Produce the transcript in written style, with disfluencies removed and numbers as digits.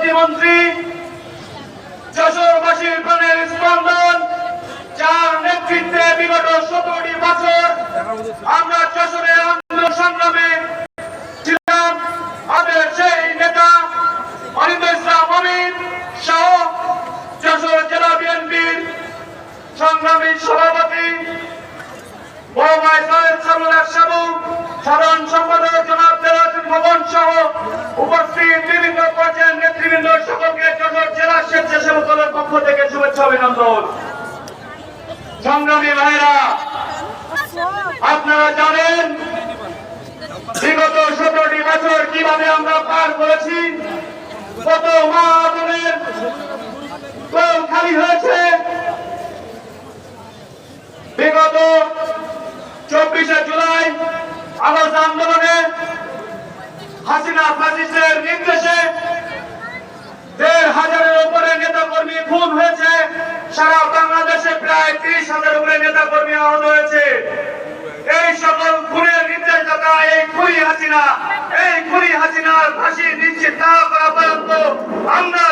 প্রতিমন্ত্রী, যশোরবাসীর প্রাণের স্পন্দন, যার নেতৃত্বে বিগত 17টি বছর আমরা যশোরের আন্দোলন সংগ্রামে ছিলাম, আমাদের সেই নেতা অনিন্দ ইসলাম অমিত সহ যশোর জেলা বিএনপির সংগ্রামী সভাপতি সাধারণ সম্পাদক জনাব দেওয়ান ভবন সহ উপস্থিত বিভিন্ন পর্যায়ের নেতৃবৃন্দ সকলকে যশোর জেলা স্বেচ্ছাসেবক দলের পক্ষ থেকে শুভেচ্ছা অভিনন্দন। সংগ্রামী ভাইরা, আপনারা জানেন বিগত 17টি বছর কিভাবে আমরা পার করেছি, কত মা বোনের কোল খালি হয়েছে। বিগত 24শে জুলাই আগস্ট আন্দোলনে হাসিনা ফ্যাসিস্টের নির্দেশে 1,500-এর উপরে নেতা কর্মী খুন হয়েছে। সারা বাংলাদেশে প্রায় 30,000-এর উপরে নেতা কর্মী আহত হয়েছে। এই সকল খুনের নির্দেশদাতা এই খুনি হাসিনার ফাঁসি নিশ্চিত না করা পর্যন্ত আমরা